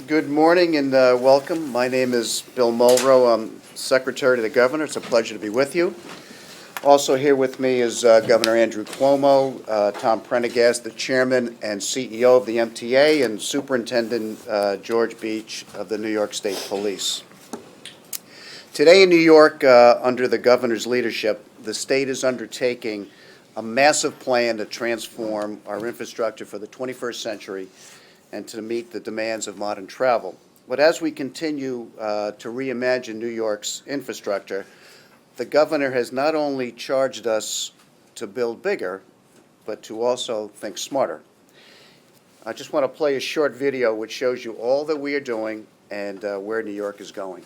Good morning and welcome. My name is Bill Mulrow. I'm Secretary to the Governor. It's a pleasure to be with you. Also here with me is Governor Andrew Cuomo, Tom Prendergast, the Chairman and CEO of the MTA, and Superintendent George Beach of the New York State Police. Today in New York, under the Governor's leadership, the state is undertaking a massive plan to transform our infrastructure for the 21st century and to meet the demands of modern travel. But as we continue to reimagine New York's infrastructure, the Governor has not only charged us to build bigger, but to also think smarter. I just want to play a short video which shows you all that we are doing and where New York is going.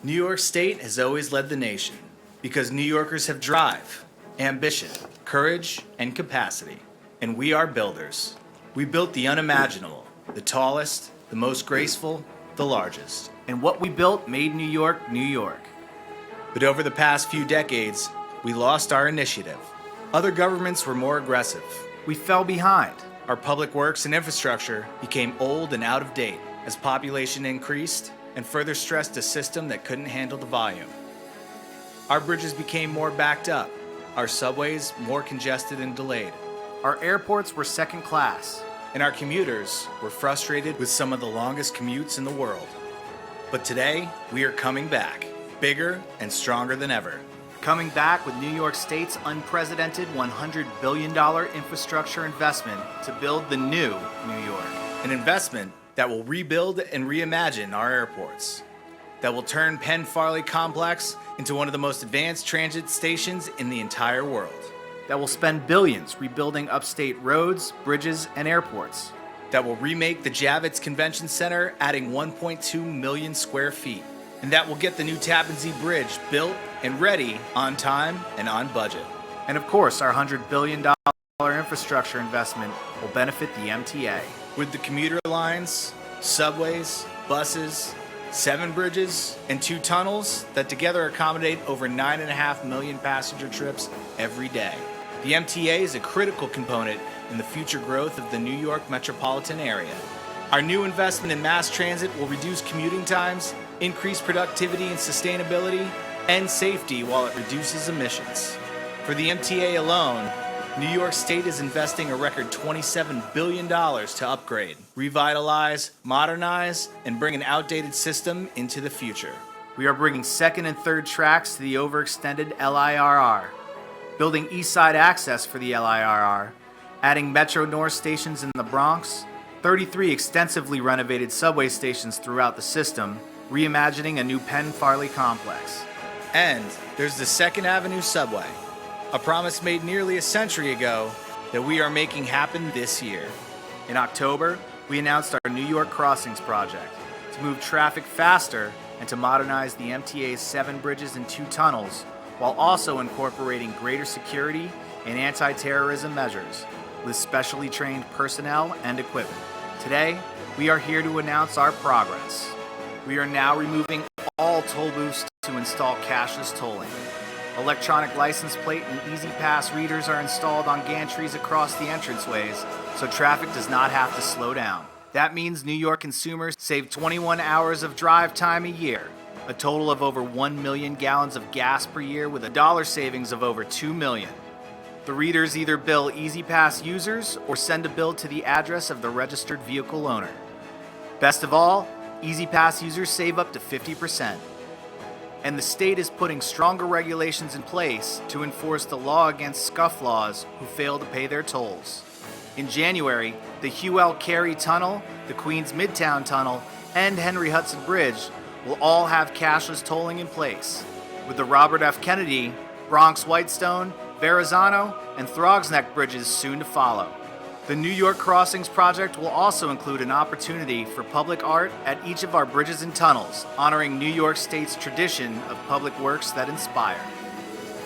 New York State has always led the nation because New Yorkers have drive, ambition, courage, and capacity. And we are builders. We built the unimaginable, the tallest, the most graceful, the largest. And what we built made New York, New York. But over the past few decades, we lost our initiative. Other governments were more aggressive. We fell behind. Our public works and infrastructure became old and out of date as population increased and further stressed a system that couldn't handle the volume. Our bridges became more backed up, our subways more congested and delayed. Our airports were second class, and our commuters were frustrated with some of the longest commutes in the world. But today, we are coming back, bigger and stronger than ever. Coming back with New York State's unprecedented $100 billion infrastructure investment to build the new New York. An investment that will rebuild and reimagine our airports, that will turn Penn Farley Complex into one of the most advanced transit stations in the entire world, that will spend billions rebuilding upstate roads, bridges, and airports, that will remake the Javits Convention Center, adding 1.2 million square feet, and that will get the new Tappan Zee Bridge built and ready on time and on budget. And of course, our $100 billion infrastructure investment will benefit the MTA. With the commuter lines, subways, buses, 7 bridges, and 2 tunnels that together accommodate over 9.5 million passenger trips every day. The MTA is a critical component in the future growth of the New York metropolitan area. Our new investment in mass transit will reduce commuting times, increase productivity and sustainability, and safety while it reduces emissions. For the MTA alone, New York State is investing a record $27 billion to upgrade, revitalize, modernize, and bring an outdated system into the future. We are bringing second and third tracks to the overextended LIRR, building East Side access for the LIRR, adding Metro North stations in the Bronx, 33 extensively renovated subway stations throughout the system, reimagining a new Penn Farley complex. And there's the 2nd Avenue subway, a promise made nearly a century ago that we are making happen this year. In October, we announced our New York Crossings project to move traffic faster and to modernize the MTA's 7 bridges and 2 tunnels, while also incorporating greater security and anti-terrorism measures with specially trained personnel and equipment. Today, we are here to announce our progress. We are now removing all toll booths to install cashless tolling. Electronic license plate and Easy Pass readers are installed on gantries across the entranceways, so traffic does not have to slow down. That means New York consumers save 21 hours of drive time a year, a total of over 1 million gallons of gas per year with a dollar savings of over $2 million. The readers either bill Easy Pass users or send a bill to the address of the registered vehicle owner. Best of all, Easy Pass users save up to 50%. And the state is putting stronger regulations in place to enforce the law against scufflaws who fail to pay their tolls. In January, the Hugh L. Carey Tunnel, the Queens Midtown Tunnel, and Henry Hudson Bridge will all have cashless tolling in place, with the Robert F. Kennedy, Bronx Whitestone, Verrazano, and Throgs Neck bridges soon to follow. The New York Crossings project will also include an opportunity for public art at each of our bridges and tunnels, honoring New York State's tradition of public works that inspire.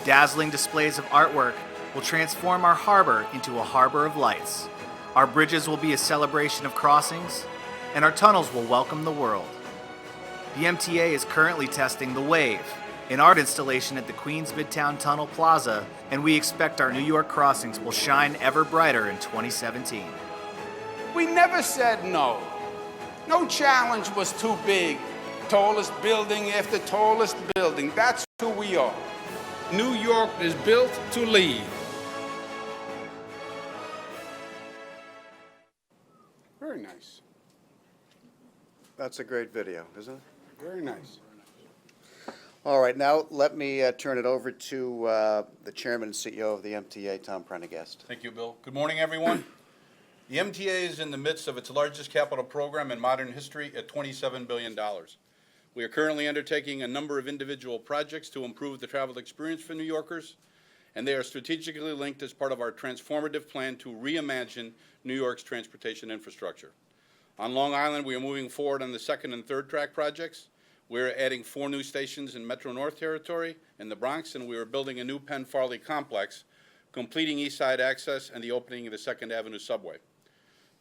Dazzling displays of artwork will transform our harbor into a harbor of lights. Our bridges will be a celebration of crossings, and our tunnels will welcome the world. The MTA is currently testing the Wave, an art installation at the Queens Midtown Tunnel Plaza, and we expect our New York crossings will shine ever brighter in 2017. We never said no. No challenge was too big. Tallest building after tallest building. That's who we are. New York is built to lead. Very nice. That's a great video, isn't it? Very nice. All right, now let me turn it over to the Chairman and CEO of the MTA, Tom Prendergast. Thank you, Bill. Good morning, everyone. The MTA is in the midst of its largest capital program in modern history at $27 billion. We are currently undertaking a number of individual projects to improve the travel experience for New Yorkers, and they are strategically linked as part of our transformative plan to reimagine New York's transportation infrastructure. On Long Island, we are moving forward on the second and third track projects. We're adding 4 new stations in Metro North Territory and the Bronx, and we are building a new Penn Farley complex, completing East Side access and the opening of the 2nd Avenue subway.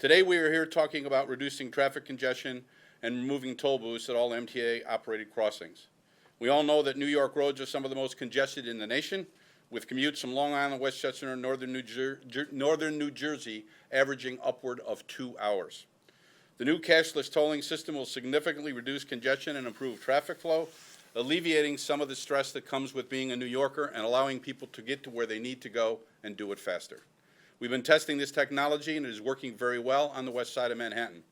Today, we are here talking about reducing traffic congestion and removing toll booths at all MTA-operated crossings. We all know that New York roads are some of the most congested in the nation, with commutes from Long Island, Westchester, and northern New Jersey averaging upward of 2 hours. The new cashless tolling system will significantly reduce congestion and improve traffic flow, alleviating some of the stress that comes with being a New Yorker and allowing people to get to where they need to go and do it faster. We've been testing this technology, and it is working very well on the west side of Manhattan.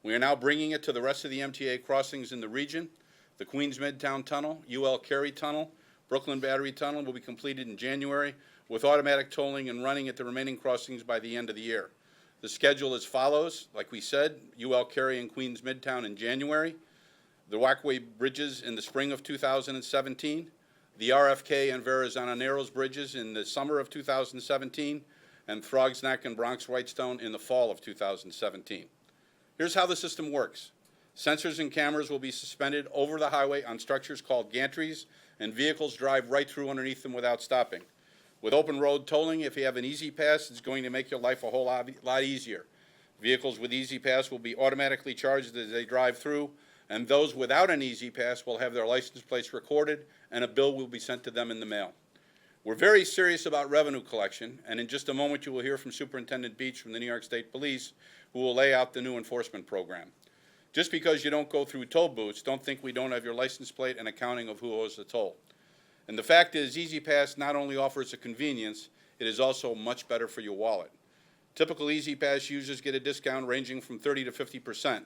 We are now bringing it to the rest of the MTA crossings in the region. The Queens Midtown Tunnel, UL Cary Tunnel, Brooklyn Battery Tunnel will be completed in January, with automatic tolling and running at the remaining crossings by the end of the year. The schedule is follows, like we said, UL Cary and Queens Midtown in January, the Walkway Bridges in the spring of 2017, the RFK and Verrazano Narrows Bridges in the summer of 2017, and Throgs Neck and Bronx Whitestone in the fall of 2017. Here's how the system works. Sensors and cameras will be suspended over the highway on structures called gantries, and vehicles drive right through underneath them without stopping. With open road tolling, if you have an Easy Pass, it's going to make your life a whole lot easier. Vehicles with Easy Pass will be automatically charged as they drive through, and those without an Easy Pass will have their license plates recorded, and a bill will be sent to them in the mail. We're very serious about revenue collection, and in just a moment you will hear from Superintendent Beach from the New York State Police, who will lay out the new enforcement program. Just because you don't go through toll booths, don't think we don't have your license plate and accounting of who owes the toll. And the fact is, Easy Pass not only offers a convenience, it is also much better for your wallet. Typical Easy Pass users get a discount ranging from 30 to 50%,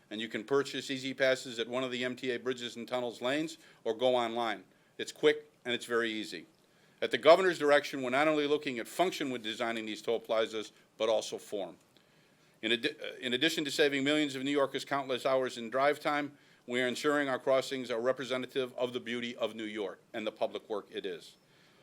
and you can purchase Easy Passes at one of the MTA Bridges and Tunnels lanes or go online. It's quick and it's very easy. At the governor's direction, we're not only looking at function when designing these toll plazas, but also form. In addition to saving millions of New Yorkers countless hours in drive time, we are ensuring our crossings are representative of the beauty of New York and the public work it is.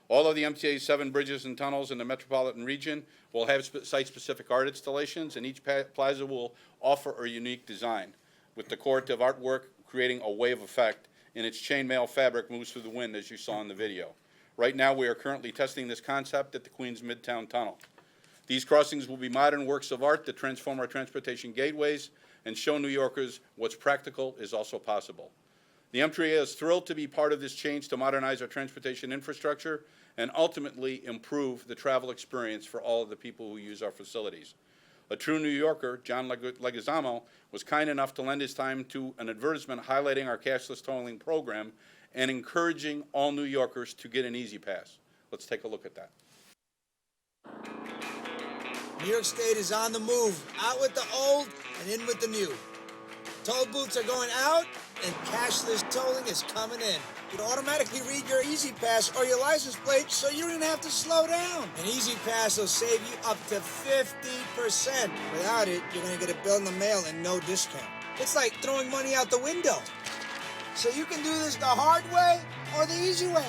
All of the MTA's 7 bridges and tunnels in the metropolitan region will have site-specific art installations, and each plaza will offer a unique design, with decorative artwork creating a wave effect, and its chainmail fabric moves through the wind, as you saw in the video. Right now, we are currently testing this concept at the Queens Midtown Tunnel. These crossings will be modern works of art that transform our transportation gateways and show New Yorkers what's practical is also possible. The MTA is thrilled to be part of this change to modernize our transportation infrastructure and ultimately improve the travel experience for all of the people who use our facilities. A true New Yorker, John Leguizamo, was kind enough to lend his time to an advertisement highlighting our cashless tolling program and encouraging all New Yorkers to get an Easy Pass. Let's take a look at that. New York State is on the move, out with the old and in with the new. Toll booths are going out, and cashless tolling is coming in. It'll automatically read your Easy Pass or your license plate, so you don't even have to slow down. An Easy Pass will save you up to 50%. Without it, you're going to get a bill in the mail and no discount. It's like throwing money out the window. So you can do this the hard way or the easy way.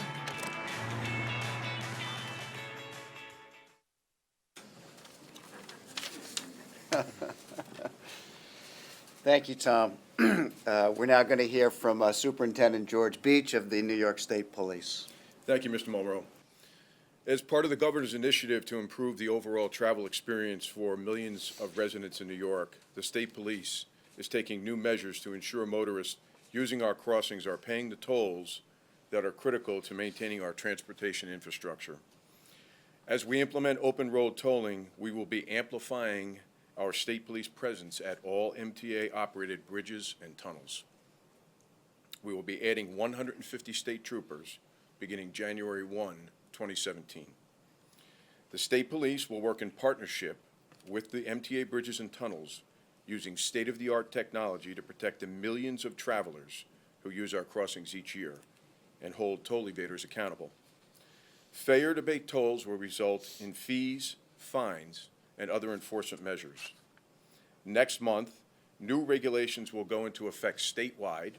Thank you, Tom. We're now going to hear from Superintendent George Beach of the New York State Police. Thank you, Mr. Mulrow. As part of the governor's initiative to improve the overall travel experience for millions of residents in New York, the state police is taking new measures to ensure motorists using our crossings are paying the tolls that are critical to maintaining our transportation infrastructure. As we implement open road tolling, we will be amplifying our state police presence at all MTA-operated bridges and tunnels. We will be adding 150 state troopers beginning January 1, 2017. The state police will work in partnership with the MTA bridges and tunnels using state-of-the-art technology to protect the millions of travelers who use our crossings each year and hold toll evaders accountable. Failure to pay tolls will result in fees, fines, and other enforcement measures. Next month, new regulations will go into effect statewide,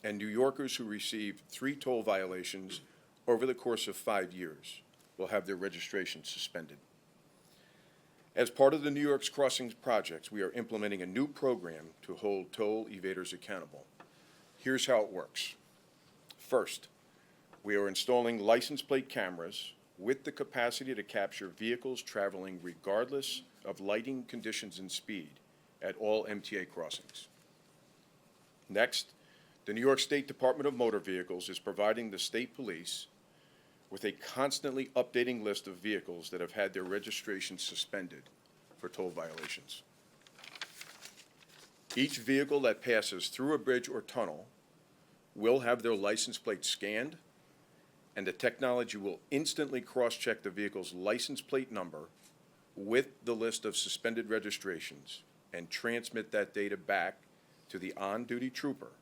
and New Yorkers who receive 3 toll violations over the course of 5 years will have their registration suspended. As part of the New York's Crossings projects, we are implementing a new program to hold toll evaders accountable. Here's how it works. First, we are installing license plate cameras with the capacity to capture vehicles traveling regardless of lighting conditions and speed at all MTA crossings. Next, the New York State Department of Motor Vehicles is providing the state police with a constantly updating list of vehicles that have had their registration suspended for toll violations. Each vehicle that passes through a bridge or tunnel will have their license plate scanned, and the technology will instantly cross-check the vehicle's license plate number with the list of suspended registrations and transmit that data back to the on-duty trooper,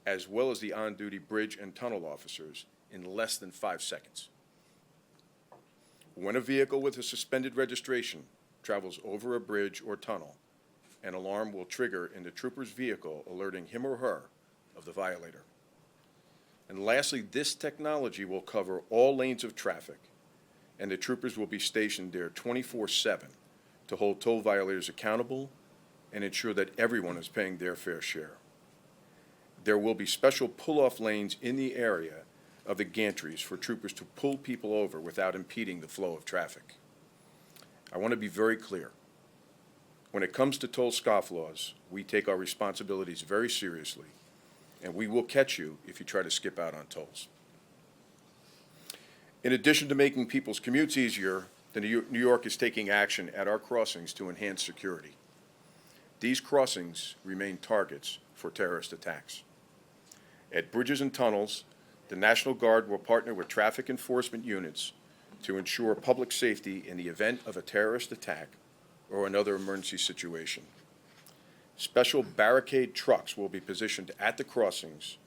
as well as the on-duty bridge and tunnel officers in less than 5 seconds. When a vehicle with a suspended registration travels over a bridge or tunnel, an alarm will trigger in the trooper's vehicle, alerting him or her of the violator. And lastly, this technology will cover all lanes of traffic, and the troopers will be stationed there 24/7 to hold toll violators accountable and ensure that everyone is paying their fair share. There will be special pull-off lanes in the area of the gantries for troopers to pull people over without impeding the flow of traffic. I want to be very clear. When it comes to toll scofflaws, we take our responsibilities very seriously, and we will catch you if you try to skip out on tolls. In addition to making people's commutes easier, New York is taking action at our crossings to enhance security. These crossings remain targets for terrorist attacks. At bridges and tunnels, the National Guard will partner with traffic enforcement units to ensure public safety in the event of a terrorist attack or another emergency situation. Special barricade trucks will be positioned at the crossings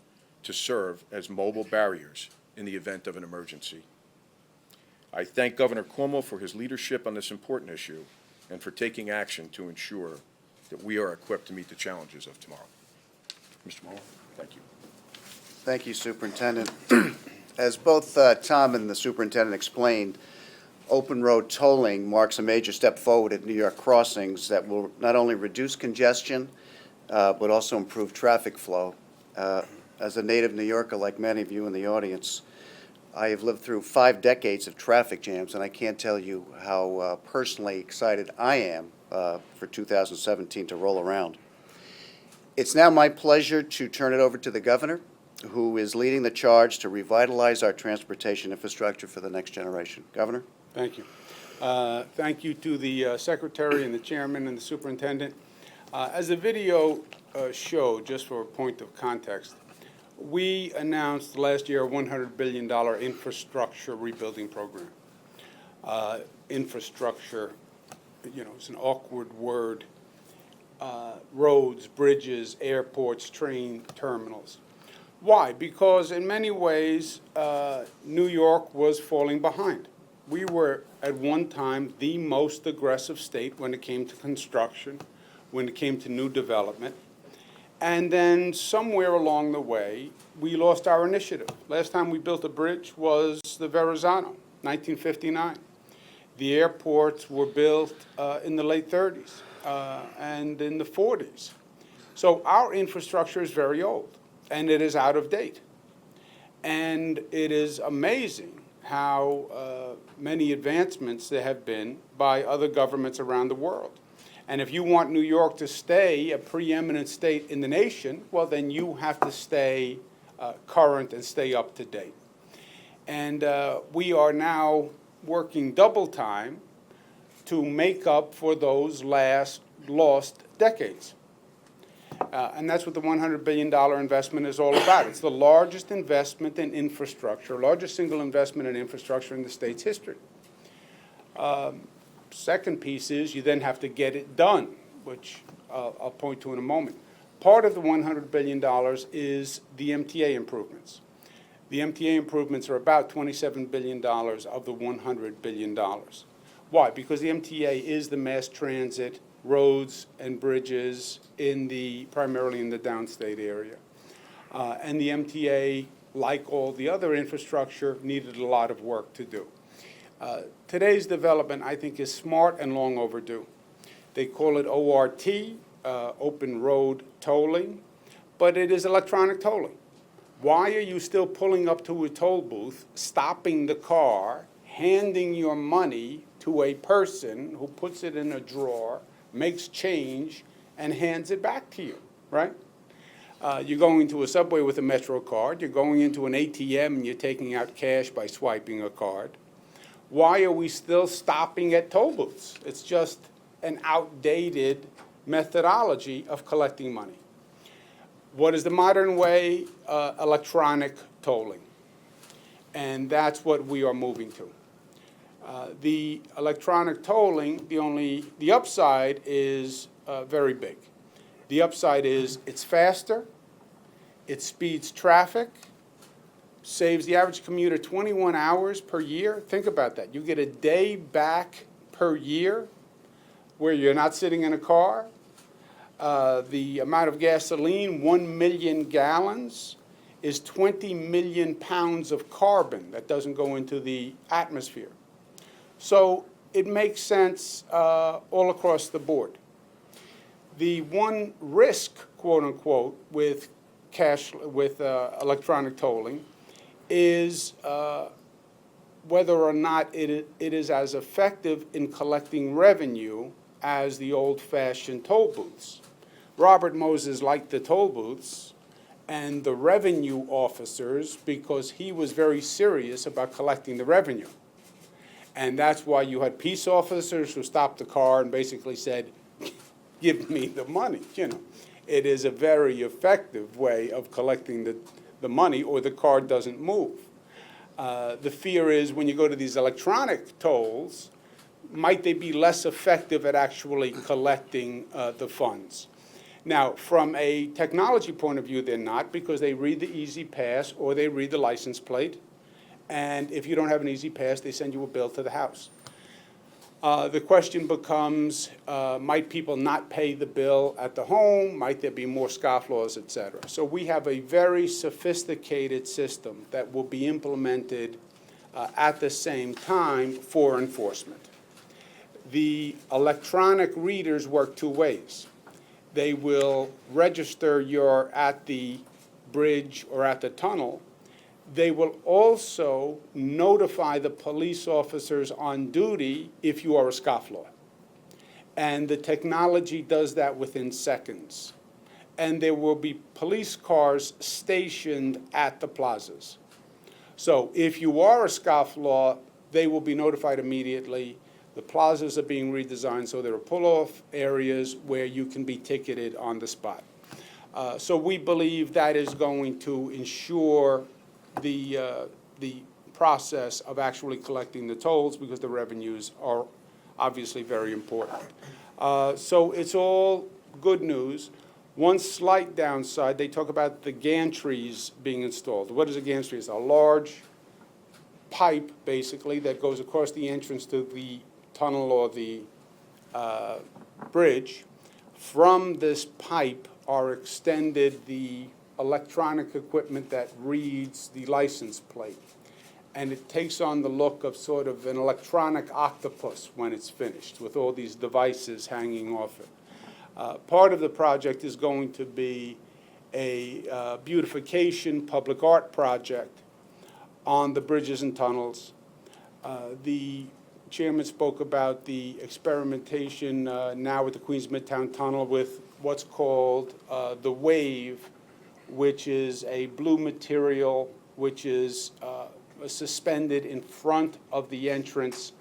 to serve as mobile barriers in the event of an emergency. I thank Governor Cuomo for his leadership on this important issue and for taking action to ensure that we are equipped to meet the challenges of tomorrow. Mr. Mueller, thank you. Thank you, Superintendent. As both Tom and the Superintendent explained, open road tolling marks a major step forward at New York crossings that will not only reduce congestion, but also improve traffic flow. As a native New Yorker, like many of you in the audience, I have lived through 5 decades of traffic jams, and I can't tell you how personally excited I am for 2017 to roll around. It's now my pleasure to turn it over to the Governor, who is leading the charge to revitalize our transportation infrastructure for the next generation. Governor? Thank you. Thank you to the Secretary and the Chairman and the Superintendent. As the video showed, just for a point of context, we announced last year a $100 billion infrastructure rebuilding program. Infrastructure, it's an awkward word. Roads, bridges, airports, train terminals. Why? Because in many ways, New York was falling behind. We were at one time the most aggressive state when it came to construction, when it came to new development. And then somewhere along the way, we lost our initiative. Last time we built a bridge was the Verrazano, 1959. The airports were built in the late 30s and in the 40s. So our infrastructure is very old, and it is out of date. And it is amazing how many advancements there have been by other governments around the world. And if you want New York to stay a preeminent state in the nation, well, then you have to stay current and stay up to date. And we are now working double time to make up for those lost decades. And that's what the $100 billion investment is all about. It's the largest investment in infrastructure, largest single investment in infrastructure in the state's history. Second piece is you then have to get it done, which I'll point to in a moment. Part of the $100 billion is the MTA improvements. The MTA improvements are about $27 billion of the $100 billion. Why? Because the MTA is the mass transit, roads and bridges primarily in the downstate area. And the MTA, like all the other infrastructure, needed a lot of work to do. Today's development, I think, is smart and long overdue. They call it ORT, open road tolling, but it is electronic tolling. Why are you still pulling up to a toll booth, stopping the car, handing your money to a person who puts it in a drawer, makes change, and hands it back to you, right? You're going into a subway with a Metro card. You're going into an ATM and you're taking out cash by swiping a card. Why are we still stopping at toll booths? It's just an outdated methodology of collecting money. What is the modern way? Electronic tolling. And that's what we are moving to. The electronic tolling, the upside is very big. The upside is it's faster, it speeds traffic, saves the average commuter 21 hours per year. Think about that. You get a day back per year where you're not sitting in a car. The amount of gasoline, 1 million gallons, is 20 million pounds of carbon that doesn't go into the atmosphere. So it makes sense all across the board. The one risk, quote unquote, with electronic tolling is whether or not it is as effective in collecting revenue as the old-fashioned toll booths. Robert Moses liked the toll booths and the revenue officers because he was very serious about collecting the revenue. And that's why you had peace officers who stopped the car and basically said, give me the money. You know, it is a very effective way of collecting the money, or the car doesn't move. The fear is when you go to these electronic tolls, might they be less effective at actually collecting the funds? Now, from a technology point of view, they're not, because they read the Easy Pass or they read the license plate. And if you don't have an Easy Pass, they send you a bill to the house. The question becomes, might people not pay the bill at the home? Might there be more scofflaws, et cetera? So we have a very sophisticated system that will be implemented at the same time for enforcement. The electronic readers work two ways. They will register you're at the bridge or at the tunnel. They will also notify the police officers on duty if you are a scofflaw. And the technology does that within seconds. And there will be police cars stationed at the plazas. So if you are a scofflaw, they will be notified immediately. The plazas are being redesigned so there are pull-off areas where you can be ticketed on the spot. So we believe that is going to ensure the process of actually collecting the tolls, because the revenues are obviously very important. So it's all good news. One slight downside, they talk about the gantries being installed. What is a gantry? It's a large pipe, basically, that goes across the entrance to the tunnel or the bridge. From this pipe are extended the electronic equipment that reads the license plate. And it takes on the look of sort of an electronic octopus when it's finished, with all these devices hanging off it. Part of the project is going to be a beautification public art project on the bridges and tunnels. The chairman spoke about the experimentation now with the Queens Midtown Tunnel with what's called the wave, which is a blue material which is suspended in front of the entrance,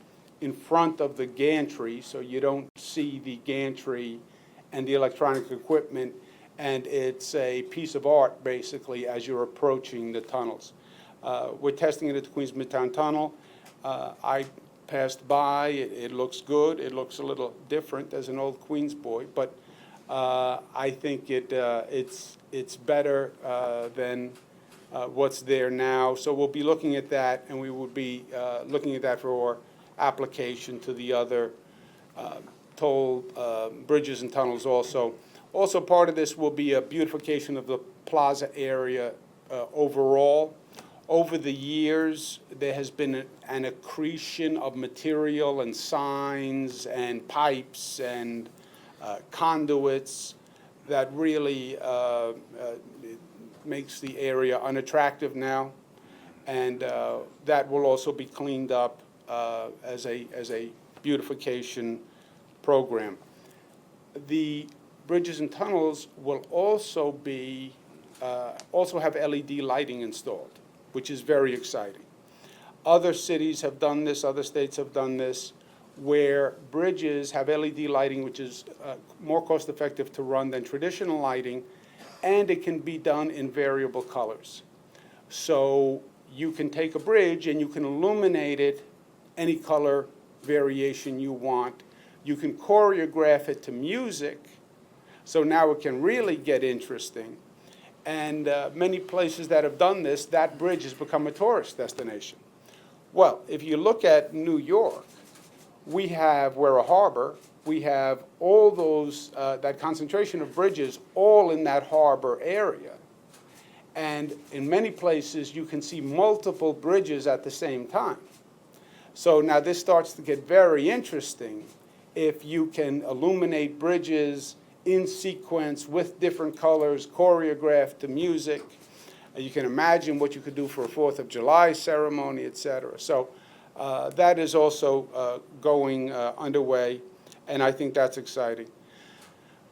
in front of the gantry, so you don't see the gantry and the electronic equipment, and it's a piece of art, basically, as you're approaching the tunnels. We're testing it at the Queens Midtown Tunnel. I passed by, it looks good, it looks a little different as an old Queens boy, but I think it's better than what's there now. So we'll be looking at that, and we will be looking at that for application to the other toll bridges and tunnels also. Also, part of this will be a beautification of the plaza area overall. Over the years, there has been an accretion of material and signs and pipes and conduits that really makes the area unattractive now, and that will also be cleaned up as a beautification program. The bridges and tunnels will also be also have LED lighting installed, which is very exciting. Other cities have done this, other states have done this, where bridges have LED lighting, which is more cost-effective to run than traditional lighting, and it can be done in variable colors. So you can take a bridge and you can illuminate it any color variation you want. You can choreograph it to music, so now it can really get interesting. And many places that have done this, that bridge has become a tourist destination. Well, if you look at New York, we're a harbor, we have all those, that concentration of bridges all in that harbor area. And in many places, you can see multiple bridges at the same time. So now this starts to get very interesting if you can illuminate bridges in sequence with different colors, choreographed to music. You can imagine what you could do for a 4th of July ceremony, et cetera. So that is also going underway, and I think that's exciting.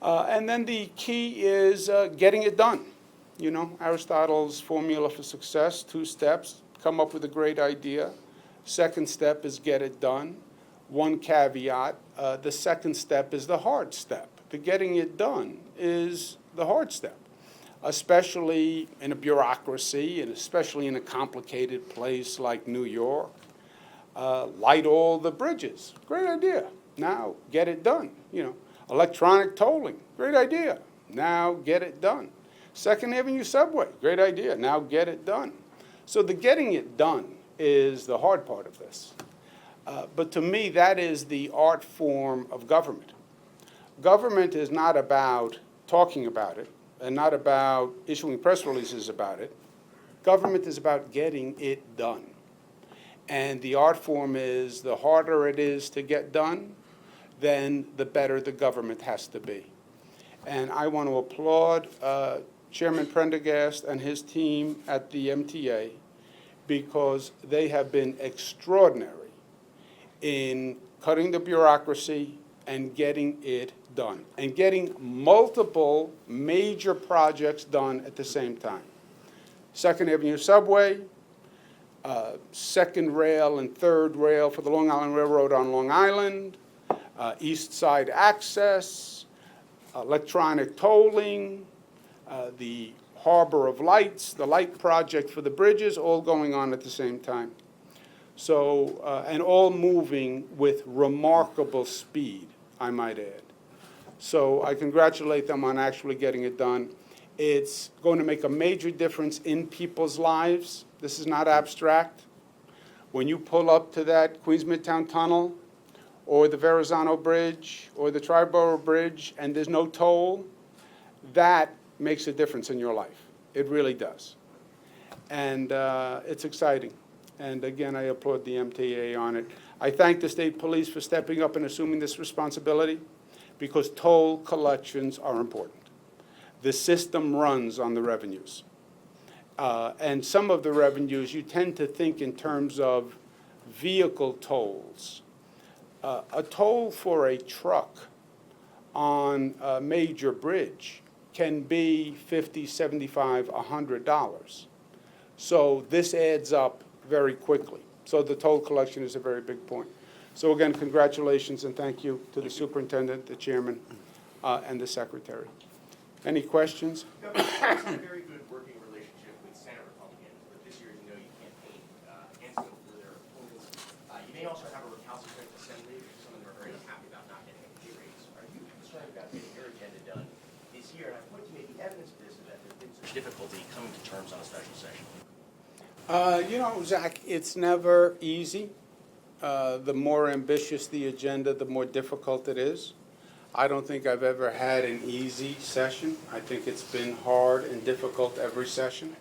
And then the key is getting it done. You know, Aristotle's formula for success, 2 steps: come up with a great idea. Second step is get it done. One caveat, the second step is the hard step. The getting it done is the hard step, especially in a bureaucracy and especially in a complicated place like New York. Light all the bridges, great idea. Now get it done. You know, electronic tolling, great idea. Now get it done. Second Avenue subway, great idea. Now get it done. So the getting it done is the hard part of this. But to me, that is the art form of government. Government is not about talking about it and not about issuing press releases about it. Government is about getting it done. And the art form is the harder it is to get done, then the better the government has to be. And I want to applaud Chairman Prendergast and his team at the MTA because they have been extraordinary in cutting the bureaucracy and getting it done, and getting multiple major projects done at the same time. Second Avenue subway, second rail and third rail for the Long Island Railroad on Long Island, East Side access, electronic tolling, the Harbor of Lights, the light project for the bridges, all going on at the same time. So, and all moving with remarkable speed, I might add. So I congratulate them on actually getting it done. It's going to make a major difference in people's lives. This is not abstract. When you pull up to that Queens Midtown Tunnel or the Verrazano Bridge or the Triborough Bridge and there's no toll, that makes a difference in your life. It really does. And it's exciting. And again, I applaud the MTA on it. I thank the state police for stepping up and assuming this responsibility because toll collections are important. The system runs on the revenues. And some of the revenues, you tend to think in terms of vehicle tolls. A toll for a truck on a major bridge can be $50, $75, $100. So this adds up very quickly. So the toll collection is a very big point. So again, congratulations and thank you to the superintendent, the chairman, and the secretary. Any questions? Governor, you have a very good working relationship with Senate Republicans, but this year, you know, you campaigned against them for their opponents. You may also have a recalcitrant assembly, because some of them are very unhappy about not getting a pay raise. Are you concerned about getting your agenda done this year? And I point to maybe evidence of this, is that there's been such difficulty coming to terms on a special session. You know, Zach, it's never easy. The more ambitious the agenda, the more difficult it is. I don't think I've ever had an easy session. I think it's been hard and difficult every session.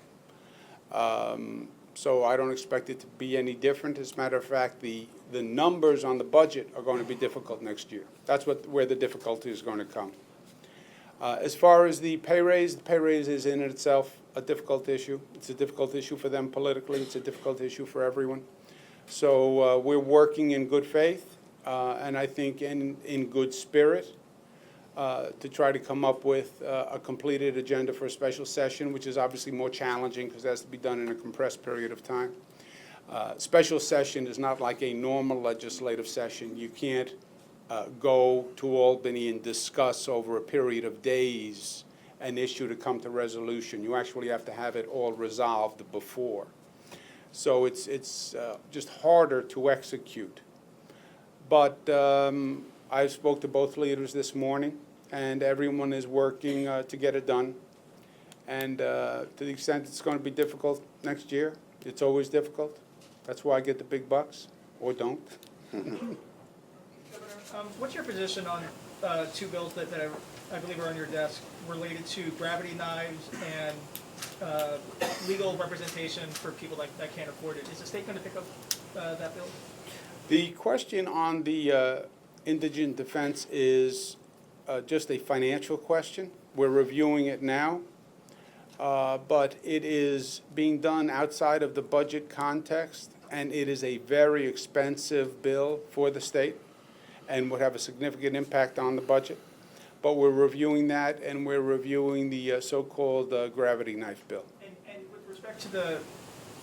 So I don't expect it to be any different. As a matter of fact, the numbers on the budget are going to be difficult next year. That's where the difficulty is going to come. As far as the pay raise is in itself a difficult issue. It's a difficult issue for them politically. It's a difficult issue for everyone. So we're working in good faith, and I think in good spirit, to try to come up with a completed agenda for a special session, which is obviously more challenging because it has to be done in a compressed period of time. Special session is not like a normal legislative session. You can't go to Albany and discuss over a period of days an issue to come to resolution. You actually have to have it all resolved before. So it's just harder to execute. But I spoke to both leaders this morning, and everyone is working to get it done. And to the extent it's going to be difficult next year, it's always difficult. That's why I get the big bucks, or don't. Governor, what's your position on two bills that I believe are on your desk related to gravity knives and legal representation for people that can't afford it? Is the state going to pick up that bill? The question on the indigent defense is just a financial question. We're reviewing it now, but it is being done outside of the budget context, and it is a very expensive bill for the state and would have a significant impact on the budget. But we're reviewing that, and we're reviewing the so-called gravity knife bill. And with respect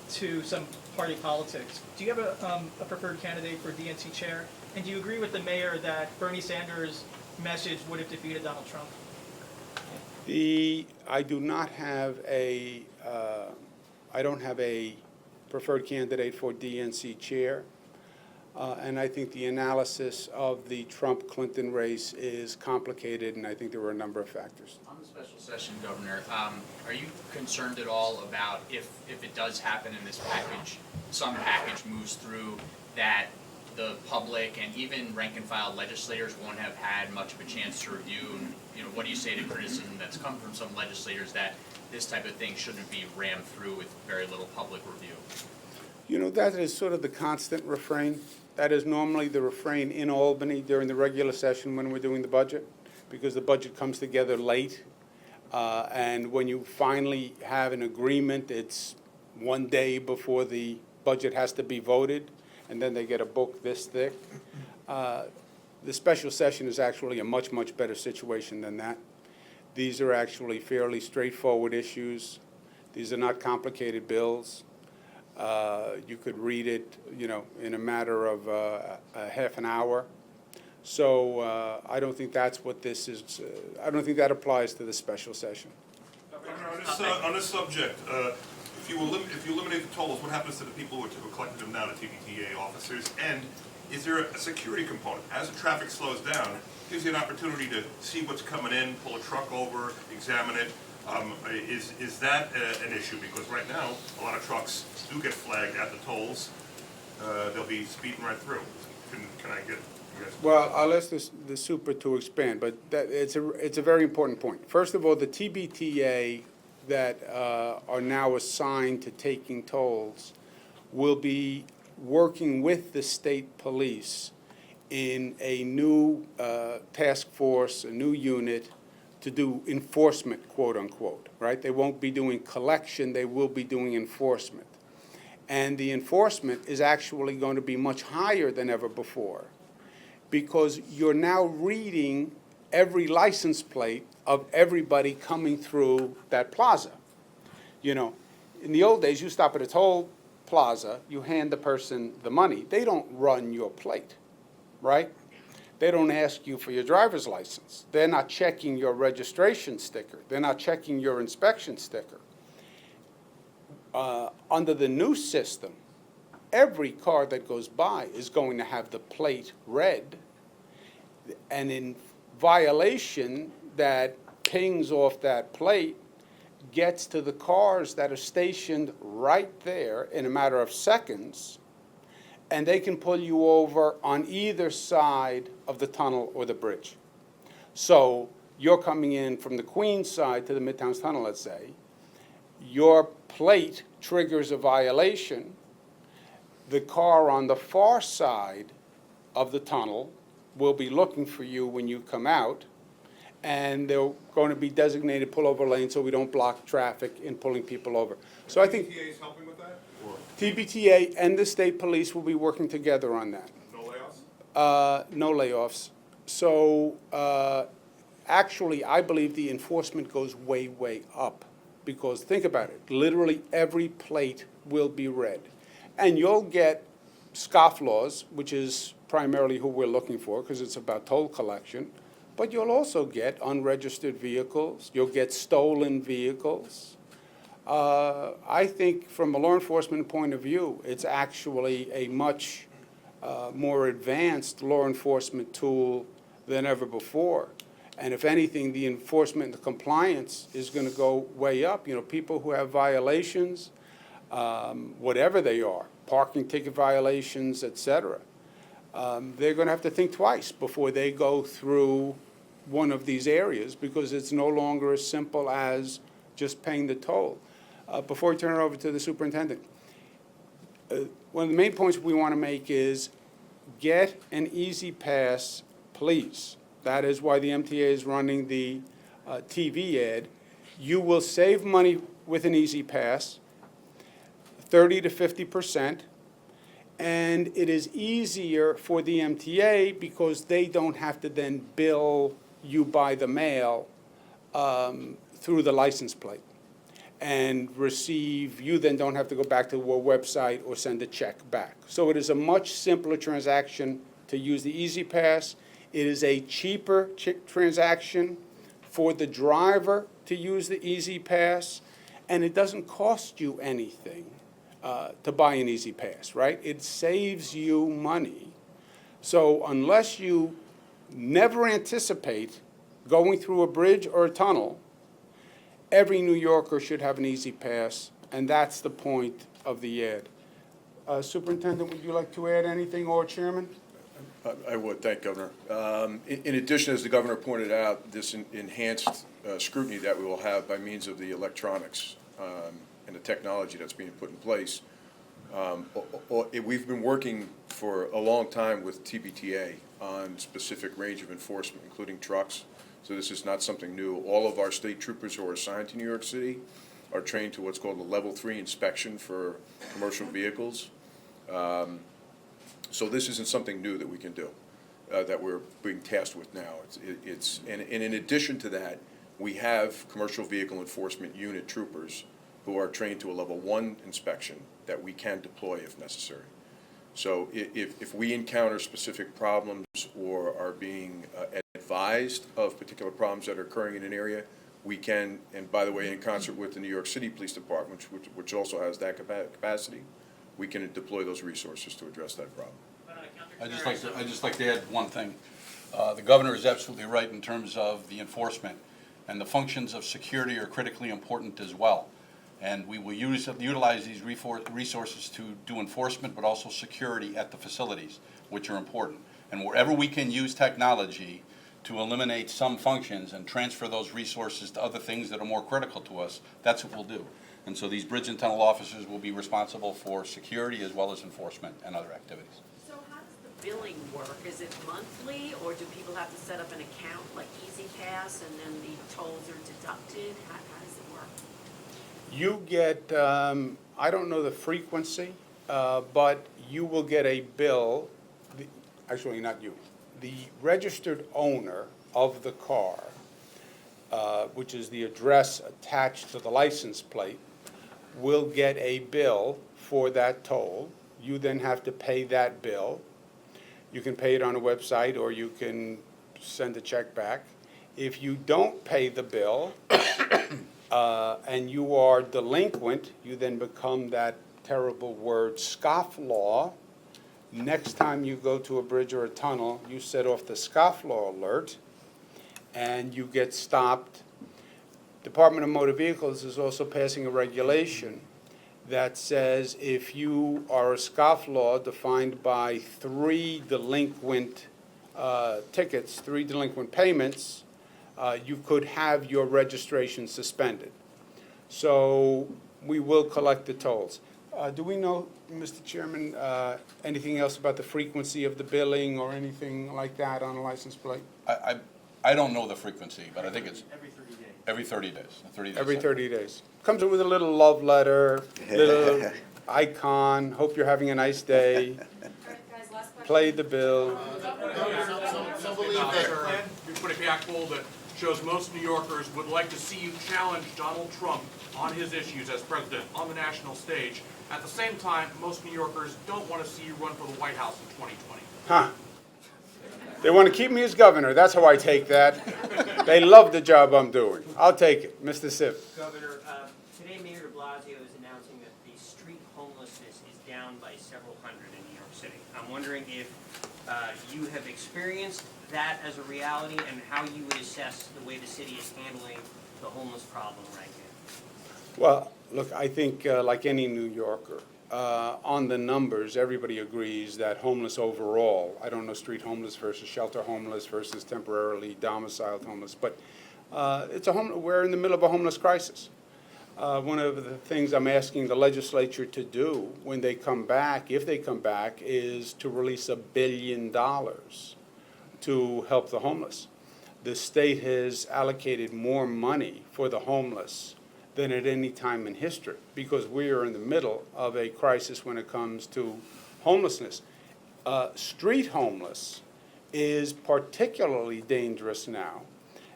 to some party politics, do you have a preferred candidate for DNC chair? And do you agree with the mayor that Bernie Sanders' message would have defeated Donald Trump? I do not have I don't have a preferred candidate for DNC chair. And I think the analysis of the Trump-Clinton race is complicated, and I think there were a number of factors. On the special session, Governor, are you concerned at all about if it does happen in this package, some package moves through, that the public and even rank-and-file legislators won't have had much of a chance to review? And, you know, what do you say to criticism that's come from some legislators that this type of thing shouldn't be rammed through with very little public review? You know, that is sort of the constant refrain. That is normally the refrain in Albany during the regular session when we're doing the budget, because the budget comes together late. And when you finally have an agreement, it's one day before the budget has to be voted, and then they get a book this thick. The special session is actually a much, much better situation than that. These are actually fairly straightforward issues. These are not complicated bills. You could read it, you know, in a matter of a half an hour. So I don't think that's what this is. I don't think that applies to the special session. On this subject, if you eliminate the tolls, what happens to the people who are collecting them now, the TBTA officers? And is there a security component? As the traffic slows down, it gives you an opportunity to see what's coming in, pull a truck over, examine it. Is that an issue? Because right now, a lot of trucks do get flagged at the tolls. They'll be speeding right through. Can I get you guys? Well, I'll ask the super to expand, but it's a very important point. First of all, the TBTA that are now assigned to taking tolls will be working with the state police in a new task force, a new unit, to do enforcement, quote unquote, right? They won't be doing collection, they will be doing enforcement. And the enforcement is actually going to be much higher than ever before, because you're now reading every license plate of everybody coming through that plaza. You know, in the old days, you stop at a toll plaza, you hand the person the money. They don't run your plate, right? They don't ask you for your driver's license. They're not checking your registration sticker. They're not checking your inspection sticker. Under the new system, every car that goes by is going to have the plate read, and in violation, that pings off that plate gets to the cars that are stationed right there in a matter of seconds, and they can pull you over on either side of the tunnel or the bridge. So you're coming in from the Queens side to the Midtown Tunnel, let's say. Your plate triggers a violation. The car on the far side of the tunnel will be looking for you when you come out, and they're going to be designated pullover lanes so we don't block traffic in pulling people over. So I think TBTA is helping with that, or TBTA and the state police will be working together on that. no layoffs? No layoffs. So actually, I believe the enforcement goes way, way up. Because think about it, literally every plate will be read. And you'll get scofflaws, which is primarily who we're looking for, because it's about toll collection. But you'll also get unregistered vehicles. You'll get stolen vehicles. I think from a law enforcement point of view, it's actually a much more advanced law enforcement tool than ever before. And if anything, the enforcement and the compliance is going to go way up. You know, people who have violations, whatever they are, parking ticket violations, et cetera, they're going to have to think twice before they go through one of these areas, because it's no longer as simple as just paying the toll. Before we turn it over to the superintendent, one of the main points we want to make is get an easy pass, please. That is why the MTA is running the TV ad. You will save money with an easy pass, 30 to 50%, and it is easier for the MTA because they don't have to then bill you by the mail through the license plate and receive. You then don't have to go back to a website or send a check back. So it is a much simpler transaction to use the Easy Pass. It is a cheaper transaction for the driver to use the Easy Pass, and it doesn't cost you anything to buy an Easy Pass, right? It saves you money. So unless you never anticipate going through a bridge or a tunnel, every New Yorker should have an Easy Pass, and that's the point of the ad. Superintendent, would you like to add anything, or Chairman? I would, thank Governor. In addition, as the Governor pointed out, this enhanced scrutiny that we will have by means of the electronics and the technology that's being put in place. We've been working for a long time with TBTA on specific range of enforcement, including trucks. So this is not something new. All of our state troopers who are assigned to New York City are trained to what's called a Level 3 inspection for commercial vehicles. So this isn't something new that we can do, that we're being tasked with now. And in addition to that, we have commercial vehicle enforcement unit troopers who are trained to a Level 1 inspection that we can deploy if necessary. So if we encounter specific problems or are being advised of particular problems that are occurring in an area, we can, and by the way, in concert with the New York City Police Department, which also has that capacity, we can deploy those resources to address that problem. I'd just like to add one thing. The governor is absolutely right in terms of the enforcement, and the functions of security are critically important as well. And we will utilize these resources to do enforcement, but also security at the facilities, which are important. And wherever we can use technology to eliminate some functions and transfer those resources to other things that are more critical to us, that's what we'll do. And so these bridge and tunnel officers will be responsible for security as well as enforcement and other activities. So how does the billing work? Is it monthly, or do people have to set up an account like Easy Pass and then the tolls are deducted? How does it work? You get, I don't know the frequency, but you will get a bill, actually not you, the registered owner of the car, which is the address attached to the license plate, will get a bill for that toll. You then have to pay that bill. You can pay it on a website, or you can send a check back. If you don't pay the bill and you are delinquent, you then become that terrible word scofflaw. Next time you go to a bridge or a tunnel, you set off the scofflaw alert and you get stopped. Department of Motor Vehicles is also passing a regulation that says if you are a scofflaw defined by 3 delinquent tickets, 3 delinquent payments, you could have your registration suspended. So we will collect the tolls. Do we know, Mr. Chairman, anything else about the frequency of the billing or anything like that on a license plate? I don't know the frequency, but I think it's Every 30 days. every 30 days. 30 days. Every 30 days. Comes with a little love letter, little icon, hope you're having a nice day, play the bill. You put a backpoll that shows most New Yorkers would like to see you challenge Donald Trump on his issues as president on the national stage. At the same time, most New Yorkers don't want to see you run for the White House in 2020. Huh. They want to keep me as governor. That's how I take that. They love the job I'm doing. I'll take it. Mr. Siv. Governor, today Mayor de Blasio is announcing that the street homelessness is down by several hundred in New York City. I'm wondering if you have experienced that as a reality and how you would assess the way the city is handling the homeless problem right now. Well, look, I think like any New Yorker, on the numbers, everybody agrees that homeless overall, I don't know street homeless versus shelter homeless versus temporarily domiciled homeless, but we're in the middle of a homeless crisis. One of the things I'm asking the legislature to do when they come back, if they come back, is to release $1 billion to help the homeless. The state has allocated more money for the homeless than at any time in history, because we are in the middle of a crisis when it comes to homelessness. Street homeless is particularly dangerous now,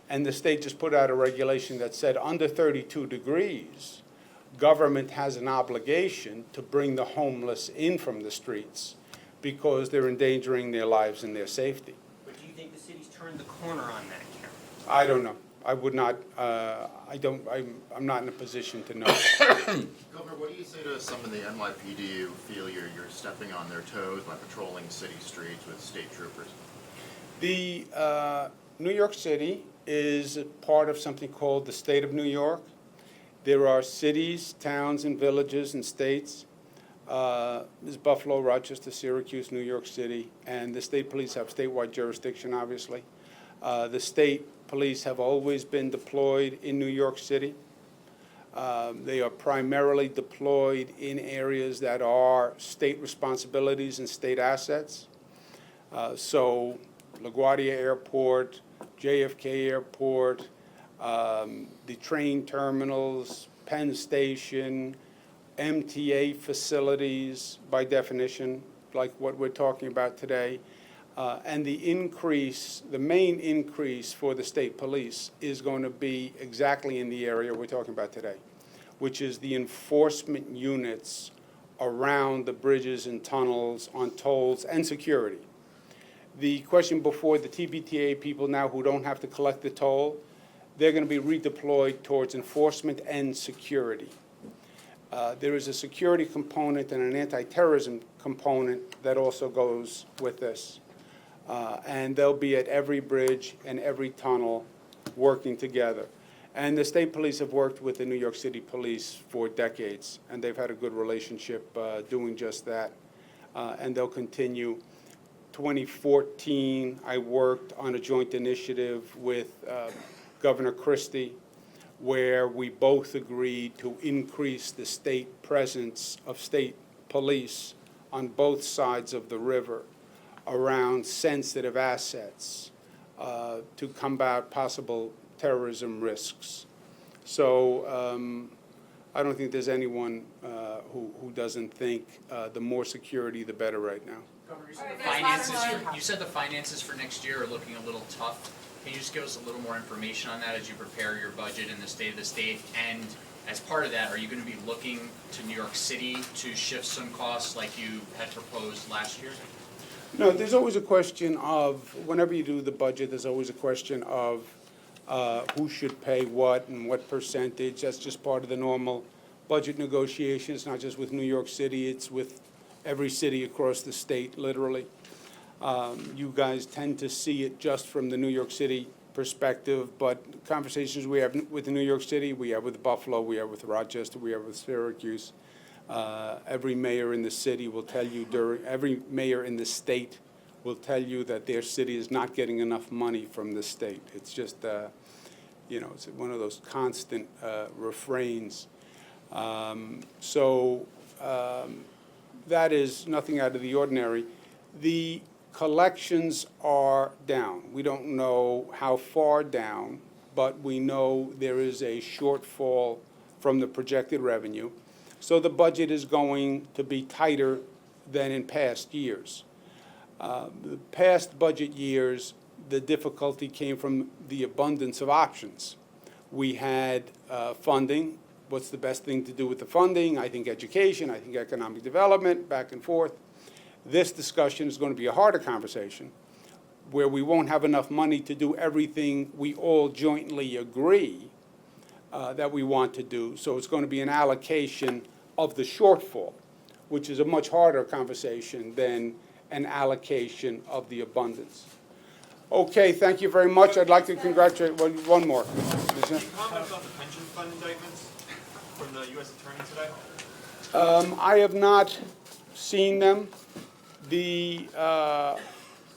and the state just put out a regulation that said under 32 degrees, government has an obligation to bring the homeless in from the streets because they're endangering their lives and their safety. But do you think the city's turned the corner on that count? I don't know. I would not, I'm not in a position to know. Governor, what do you say to some in the NYPD who feel you're stepping on their toes by patrolling city streets with state troopers? The New York City is part of something called the State of New York. There are cities, towns, and villages and states. There's Buffalo, Rochester, Syracuse, New York City, and the state police have statewide jurisdiction, obviously. The state police have always been deployed in New York City. They are primarily deployed in areas that are state responsibilities and state assets. So LaGuardia Airport, JFK Airport, the train terminals, Penn Station, MTA facilities, by definition, like what we're talking about today. And the main increase for the state police is going to be exactly in the area we're talking about today, which is the enforcement units around the bridges and tunnels, on tolls, and security. The question before the TVTA people now who don't have to collect the toll, they're going to be redeployed towards enforcement and security. There is a security component and an anti-terrorism component that also goes with this. And they'll be at every bridge and every tunnel working together. And the state police have worked with the New York City police for decades, and they've had a good relationship doing just that. And they'll continue. 2014, I worked on a joint initiative with Governor Christie, where we both agreed to increase the state presence of state police on both sides of the river around sensitive assets to combat possible terrorism risks. So I don't think there's anyone who doesn't think the more security, the better right now. You said the finances for next year are looking a little tough. Can you just give us a little more information on that as you prepare your budget and the state of the state? And as part of that, are you going to be looking to New York City to shift some costs like you had proposed last year? No, there's always a question of, whenever you do the budget, there's always a question of who should pay what and what percentage. That's just part of the normal budget negotiations, not just with New York City, it's with every city across the state, literally. You guys tend to see it just from the New York City perspective, but conversations we have with New York City, we have with Buffalo, we have with Rochester, we have with Syracuse. Every mayor in the city will tell you every mayor in the state will tell you that their city is not getting enough money from the state. It's just, it's one of those constant refrains. That is nothing out of the ordinary. The collections are down. We don't know how far down, but we know there is a shortfall from the projected revenue. So the budget is going to be tighter than in past years. The past budget years, the difficulty came from the abundance of options. We had funding. What's the best thing to do with the funding? I think education, I think economic development, back and forth. This discussion is going to be a harder conversation where we won't have enough money to do everything we all jointly agree that we want to do. So it's going to be an allocation of the shortfall, which is a much harder conversation than an allocation of the abundance. Okay, thank you very much. I'd like to congratulate one more. Can you comment about the pension fund indictments from the U.S. Attorney today? I have not seen them.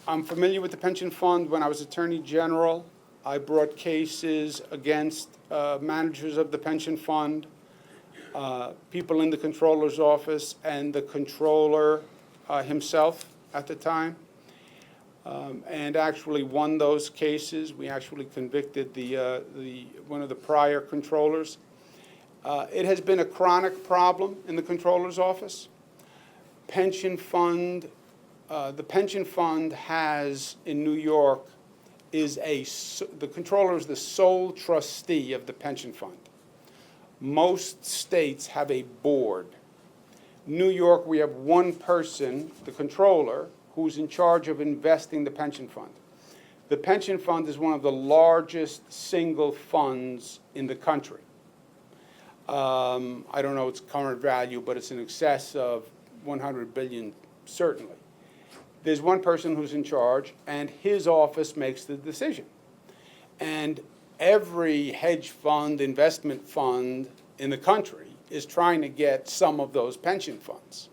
I'm familiar with the pension fund. When I was Attorney General, I brought cases against managers of the pension fund, people in the Comptroller's office, and the Comptroller himself at the time, and actually won those cases. We actually convicted one of the prior Comptrollers. It has been a chronic problem in the Comptroller's office. Pension fund, the pension fund has in New York the Comptroller is the sole trustee of the pension fund. Most states have a board. New York, we have one person, the Comptroller, who's in charge of investing the pension fund. The pension fund is one of the largest single funds in the country. I don't know its current value, but it's in excess of 100 billion, certainly. There's one person who's in charge, and his office makes the decision. And every hedge fund, investment fund in the country is trying to get some of those pension funds.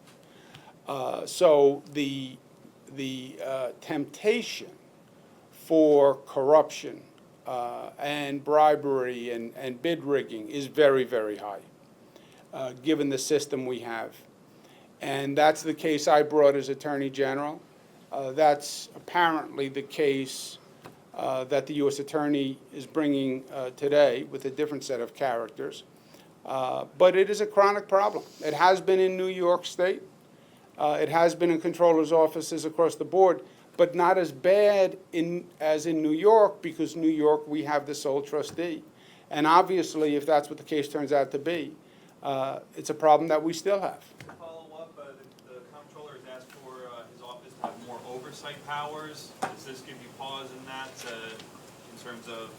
So the temptation for corruption and bribery and bid rigging is very, very high, given the system we have. And that's the case I brought as Attorney General. That's apparently the case that the U.S. Attorney is bringing today with a different set of characters. But it is a chronic problem. It has been in New York State. It has been in Comptroller's offices across the board, but not as bad as in New York, because New York, we have the sole trustee. And obviously, if that's what the case turns out to be, it's a problem that we still have. To follow up, the Comptroller has asked for his office to have more oversight powers. Does this give you pause in that, in terms of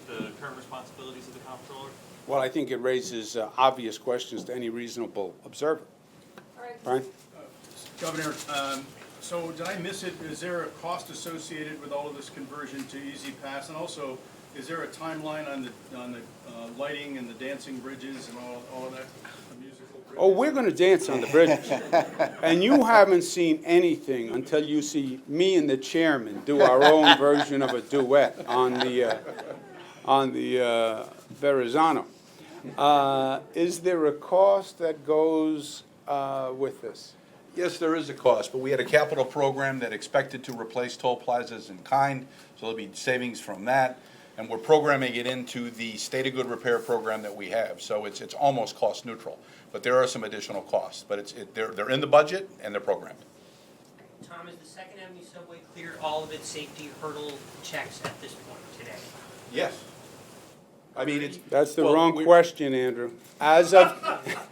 the current responsibilities of the Comptroller? Well, I think it raises obvious questions to any reasonable observer. Brian? Governor, so did I miss it? Is there a cost associated with all of this conversion to Easy Pass? And also, is there a timeline on the lighting and the dancing bridges and all of that? The musical bridges? Oh, we're going to dance on the bridges. And you haven't seen anything until you see me and the chairman do our own version of a duet on the Verrazano. Is there a cost that goes with this? Yes, there is a cost, but we had a capital program that expected to replace toll plazas in kind, so there'll be savings from that. And we're programming it into the state of good repair program that we have, so it's almost cost neutral. But there are some additional costs, but they're in the budget and they're programmed. Tom, has the Second Avenue subway cleared all of its safety hurdle checks at this point today? Yes. I mean, it's. That's the well, wrong we're- question, Andrew. As of,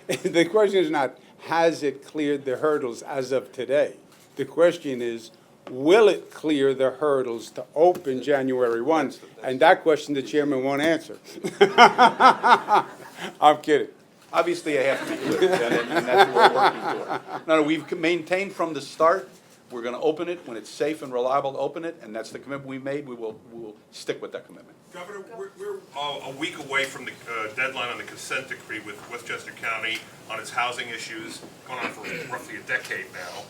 the question is not, has it cleared the hurdles as of today? The question is, will it clear the hurdles to open January 1? And that question the chairman won't answer. I'm kidding. Obviously, I have to be clear, and that's what we're working toward. No, we've maintained from the start, we're gonna open it when it's safe and reliable to open it, and that's the commitment we made. We will stick with that commitment. Governor, we're a week away from the deadline on the consent decree with Westchester County on its housing issues, going on for roughly a decade now.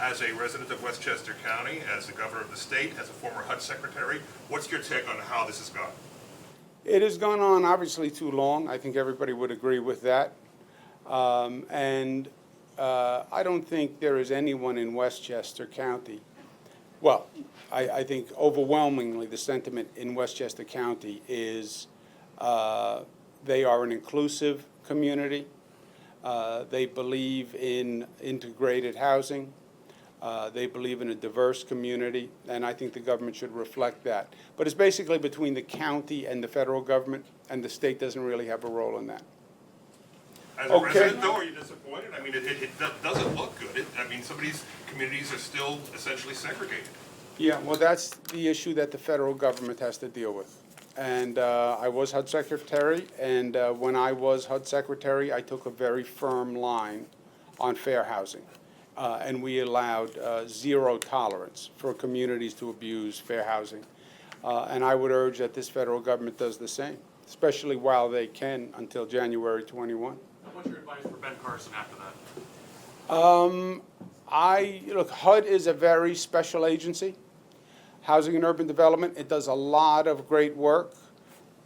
As a resident of Westchester County, as the governor of the state, as a former HUD secretary, what's your take on how this has gone? It has gone on obviously too long. I think everybody would agree with that. I don't think there is anyone in Westchester County, well, I think overwhelmingly the sentiment in Westchester County is they are an inclusive community. They believe in integrated housing. They believe in a diverse community, and I think the government should reflect that. But it's basically between the county and the federal government, and the state doesn't really have a role in that. As a resident, though, are you disappointed? I mean, it doesn't look good. I mean, some of these communities are still essentially segregated. Yeah, well, that's the issue that the federal government has to deal with. And I was HUD secretary, and when I was HUD secretary, I took a very firm line on fair housing. And we allowed zero tolerance for communities to abuse fair housing. And I would urge that this federal government does the same, especially while they can until January 21. What's your advice for Ben Carson after that? Look, HUD is a very special agency. Housing and Urban Development, it does a lot of great work.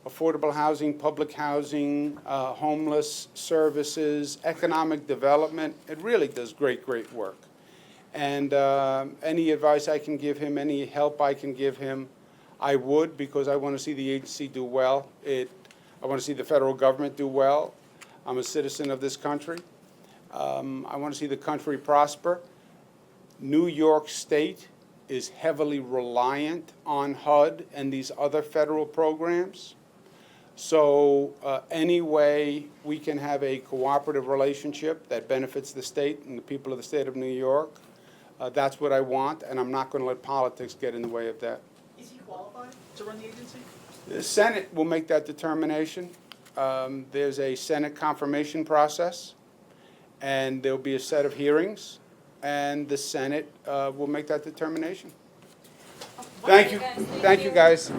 Affordable housing, public housing, homeless services, economic development. It really does great, great work. And any advice I can give him, any help I can give him, I would, because I want to see the agency do well. I want to see the federal government do well. I'm a citizen of this country. I want to see the country prosper. New York State is heavily reliant on HUD and these other federal programs. So any way we can have a cooperative relationship that benefits the state and the people of the state of New York, that's what I want, and I'm not going to let politics get in the way of that. Is he qualified to run the agency? The Senate will make that determination. There's a Senate confirmation process, and there'll be a set of hearings, and the Senate will make that determination. Thank you. Thank you, guys.